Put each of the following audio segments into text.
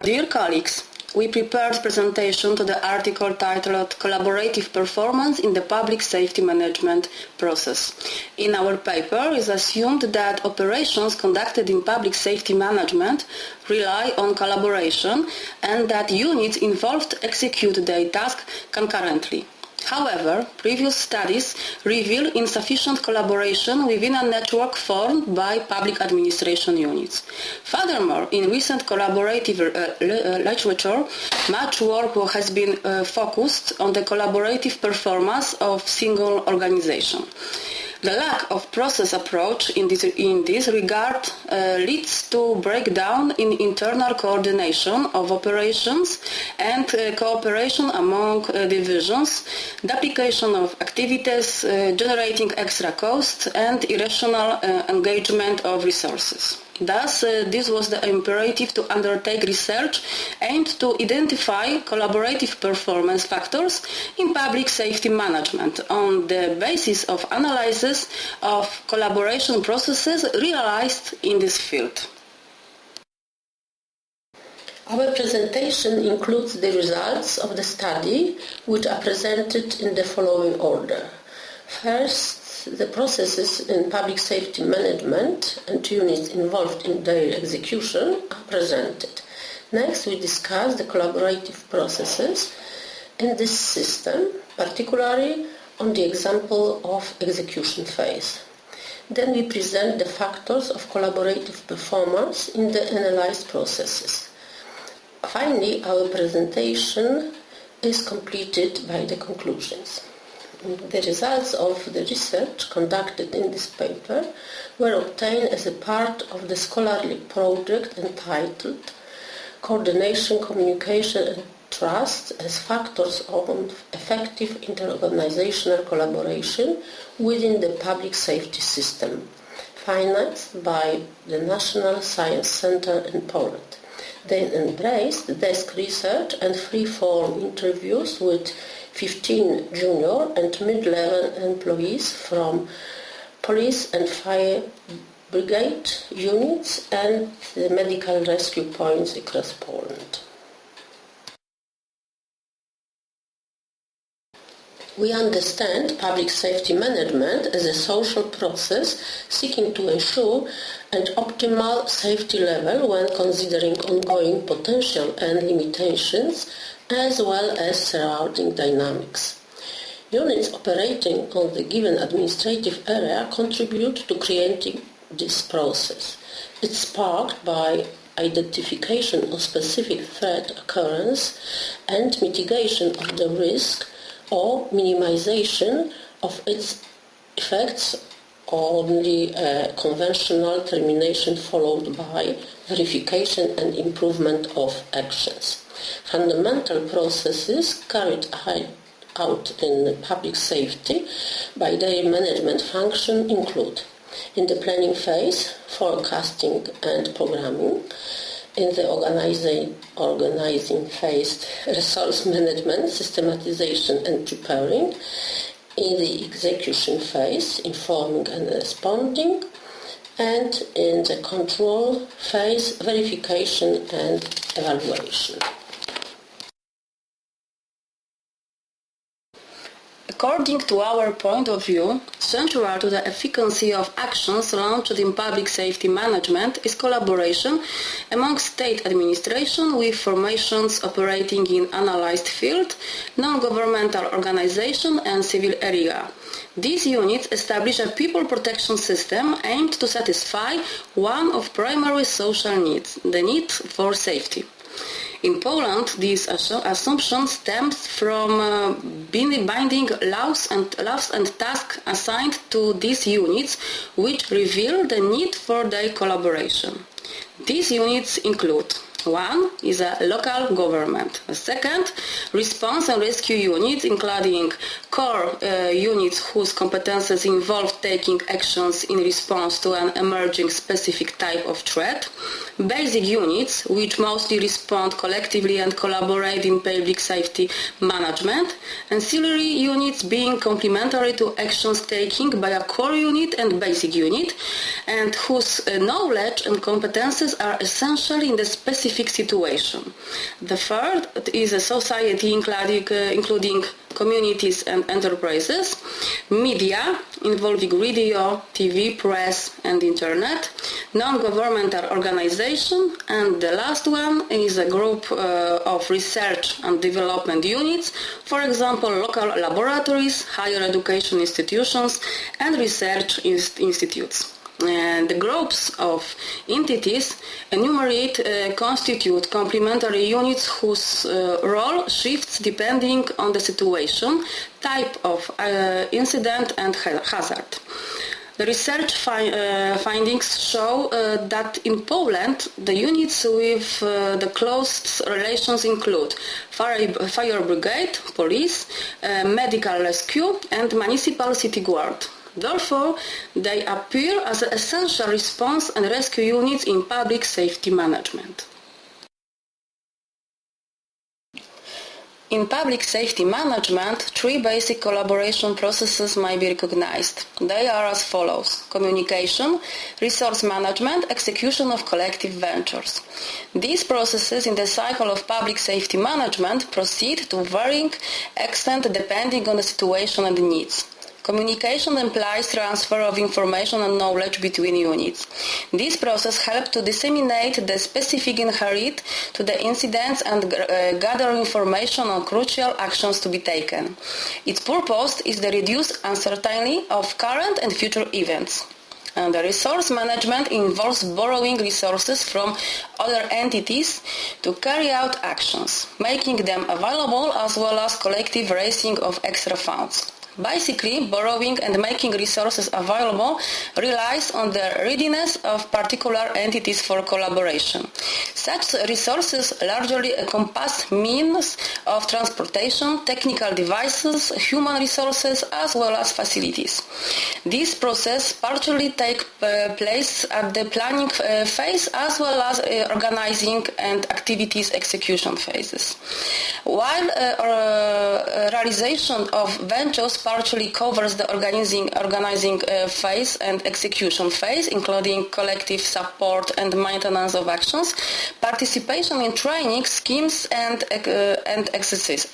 Dear colleagues, we prepared a presentation to the article titled Collaborative Performance in the Public Safety Management Process. In our paper, it is assumed that operations conducted in public safety management rely on collaboration and that units involved execute their task concurrently. However, previous studies reveal insufficient collaboration within a network formed by public administration units. Furthermore, in recent collaborative literature, much work has been focused on the collaborative performance of single organization. The lack of process approach in this regard leads to breakdown in internal coordination of operations and cooperation among divisions, the application of activities generating extra cost, and irrational engagement of resources. Thus, this was the imperative to undertake research aimed to identify collaborative performance factors in public safety management on the basis of analysis of collaboration processes realized in this field. Our presentation includes the results of the study, which are presented in the following order. First, the processes in public safety management and units involved in their execution are presented. Next, we discuss the collaborative processes in this system, particularly on the example of execution phase. Then we present the factors of collaborative performance in the analyzed processes. Finally, our presentation is completed by the conclusions. The results of the research conducted in this paper were obtained as a part of the scholarly project entitled Coordination, Communication and Trust as Factors of Effective Interorganizational Collaboration within the Public Safety System, financed by the National Science Center in Poland. They embraced desk research and free-form interviews with 15 junior and mid-level employees from police and fire brigade units and the medical rescue points across Poland. We understand public safety management as a social process seeking to ensure an optimal safety level when considering ongoing potential and limitations as well as surrounding dynamics. Units operating on the given administrative area contribute to creating this process. It's sparked by identification of specific threat occurrence and mitigation of the risk or minimization of its effects, only conventional termination followed by verification and improvement of actions. Fundamental processes carried out in public safety by their management function include: in the planning phase, forecasting and programming; in the organizing phase, resource management, systematization and preparing; in the execution phase, informing and responding; and in the control phase, verification and evaluation. According to our point of view, central to the efficacy of actions launched in public safety management is collaboration among state administration with formations operating in analyzed field, non-governmental organization and civil area. These units establish a people protection system aimed to satisfy one of primary social needs, the need for safety. In Poland, this assumption stems from binding laws and tasks assigned to these units, which reveal the need for their collaboration. These units include: 1 is a local government. Second, response and rescue units, including core units whose competences involve taking actions in response to an emerging specific type of threat. Basic units, which mostly respond collectively and collaborate in public safety management. Ancillary units being complementary to actions taken by a core unit and basic unit, and whose knowledge and competences are essential in the specific specific situation. The third is a society including communities and enterprises, media involving radio, TV, press and internet, non-governmental organization, and the last one is a group of research and development units, for example local laboratories, higher education institutions and research institutes. And the groups of entities enumerated constitute complementary units whose role shifts depending on the situation, type of incident and hazard. The research findings show that in Poland the units with the closest relations include fire brigade, police, medical rescue and municipal city guard. Therefore, they appear as an essential response and rescue units in public safety management. In public safety management, three basic collaboration processes may be recognized. They are as follows: communication, resource management, execution of collective ventures. These processes in the cycle of public safety management proceed to varying extent depending on the situation and needs. Communication implies transfer of information and knowledge between units. This process helps to disseminate the specific inherent to the incidents and gather information on crucial actions to be taken. Its purpose is the reduced uncertainty of current and future events. And the resource management involves borrowing resources from other entities to carry out actions, making them available as well as collective raising of extra funds. Basically, borrowing and making resources available relies on the readiness of particular entities for collaboration. Such resources largely encompass means of transportation, technical devices, human resources, as well as facilities. This process partially takes place at the planning phase as well as organizing and activities execution phases. While realization of ventures partially covers the organizing phase and execution phase, including collective support and maintenance of actions, participation in training schemes and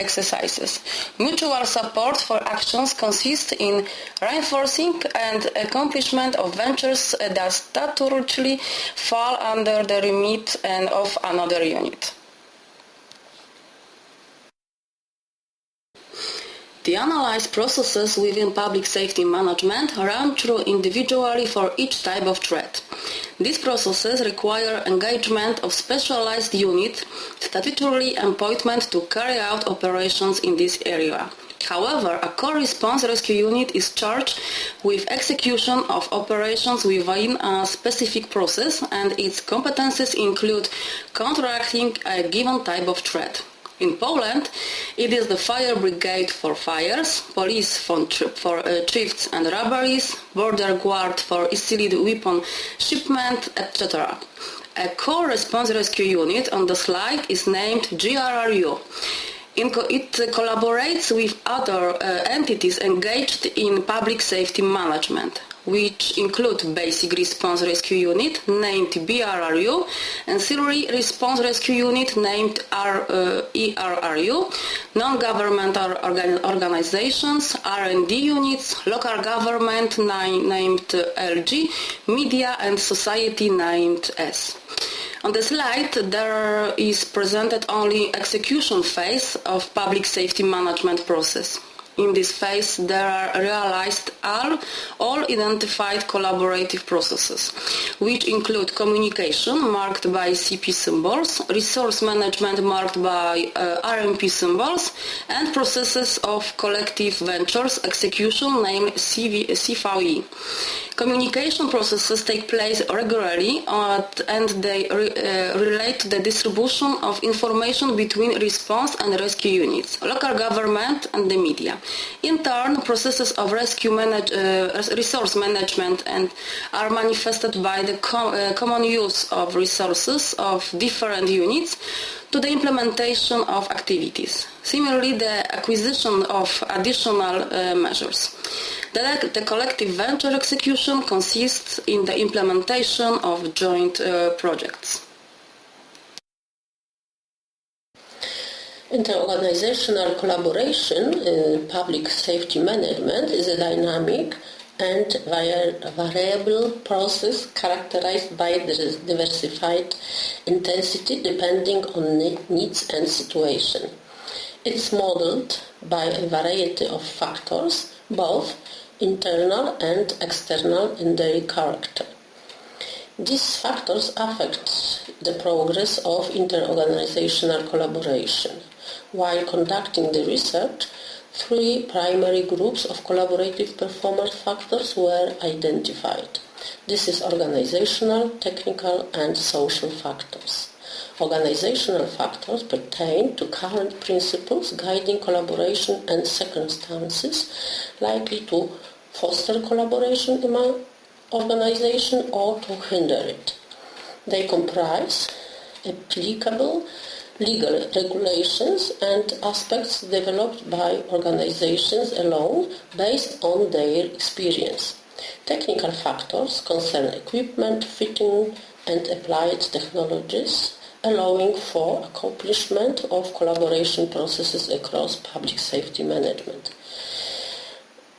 exercises. Mutual support for actions consists in reinforcing and accomplishment of ventures that statutorily fall under the remit of another unit. The analyzed processes within public safety management run through individually for each type of threat. These processes require engagement of specialized units, statutory appointment to carry out operations in this area. However, a core response rescue unit is charged with execution of operations within a specific process, and its competences include counteracting a given type of threat. In Poland, it is the fire brigade for fires, police for thefts and robberies, border guard for illicit weapon shipment, etc. A core response rescue unit on the slide is named GRRU. It collaborates with other entities engaged in public safety management, which include Basic Response Rescue Unit, named BRRU, Ancillary Response Rescue Unit, named ERRU, non-governmental organizations, R&D units, local government, named LG, media and society, named S. On the slide, there is presented only execution phase of public safety management process. In this phase, there are realized all identified collaborative processes, which include communication marked by CP symbols, resource management marked by RMP symbols, and processes of collective ventures execution named CVE. Communication processes take place regularly and they relate to the distribution of information between response and rescue units, local government and the media. In turn, processes of resource management are manifested by the common use of resources of different units to the implementation of activities. Similarly, the acquisition of additional measures. The collective venture execution consists in the implementation of joint projects. Interorganizational collaboration in public safety management is a dynamic and variable process characterized by diversified intensity depending on needs and situation. It's modeled by a variety of factors, both internal and external in their character. These factors affect the progress of interorganizational collaboration. While conducting the research, 3 primary groups of collaborative performance factors were identified. This is organizational, technical, and social factors. Organizational factors pertain to current principles guiding collaboration and circumstances likely to foster collaboration among organizations or to hinder it. They comprise applicable legal regulations and aspects developed by organizations alone based on their experience. Technical factors concern equipment, fitting, and applied technologies, allowing for accomplishment of collaboration processes across public safety management.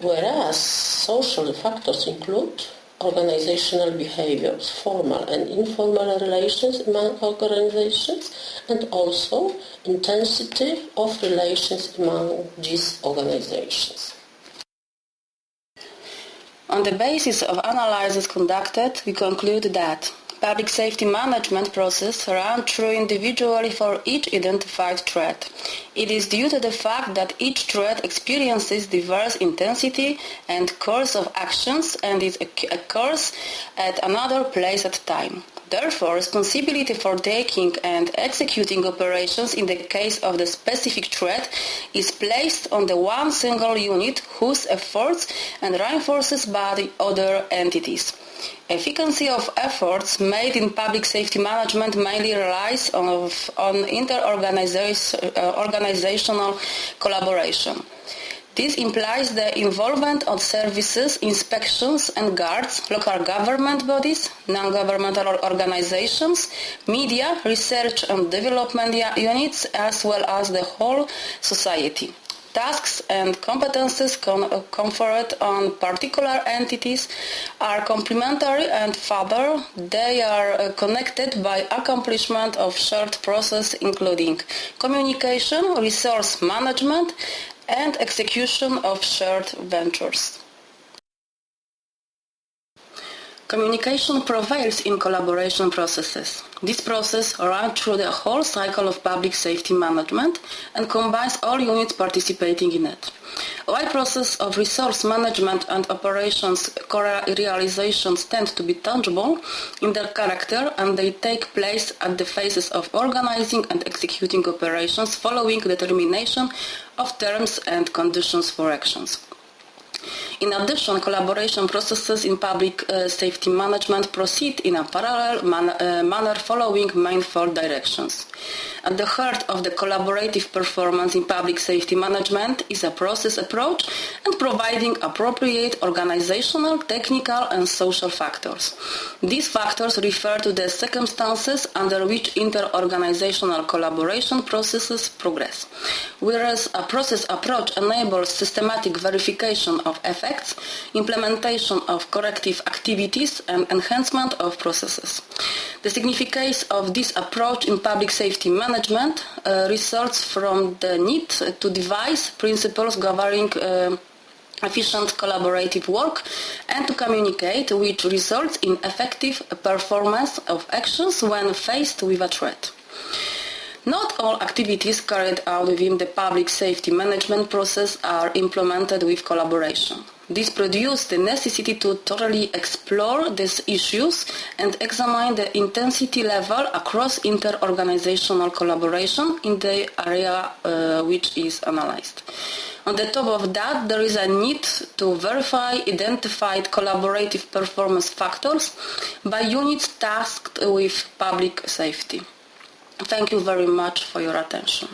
Whereas social factors include organizational behaviors, formal and informal relations among organizations, and also intensity of relations among these organizations. On the basis of analyses conducted, we conclude that public safety management process run through individually for each identified threat. It is due to the fact that each threat experiences diverse intensity and course of actions and it occurs at another place at time. Therefore, responsibility for taking and executing operations in the case of the specific threat is placed on the one single unit whose efforts and reinforced by the other entities. Efficacy of efforts made in public safety management mainly relies on inter-organizational collaboration. This implies the involvement of services, inspections and guards, local government bodies, non-governmental organizations, media, research and development units, as well as the whole society. Tasks and competences conferred on particular entities are complementary and further they are connected by accomplishment of shared process including communication, resource management and execution of shared ventures. Communication prevails in collaboration processes. This process runs through the whole cycle of public safety management and combines all units participating in it. While process of resource management and operations realizations tend to be tangible in their character and they take place at the phases of organizing and executing operations following determination of terms and conditions for actions. In addition, collaboration processes in public safety management proceed in a parallel manner following main 4 directions. At the heart of the collaborative performance in public safety management is a process approach and providing appropriate organizational, technical and social factors. These factors refer to the circumstances under which inter-organizational collaboration processes progress. Whereas a process approach enables systematic verification of effects, implementation of corrective activities and enhancement of processes. The significance of this approach in public safety management results from the need to devise principles governing efficient collaborative work and to communicate, which results in effective performance of actions when faced with a threat. Not all activities carried out within the public safety management process are implemented with collaboration. This produced the necessity to thoroughly explore these issues and examine the intensity level across inter-organizational collaboration in the area which is analyzed. On the top of that, there is a need to verify identified collaborative performance factors by units tasked with public safety. Thank you very much for your attention.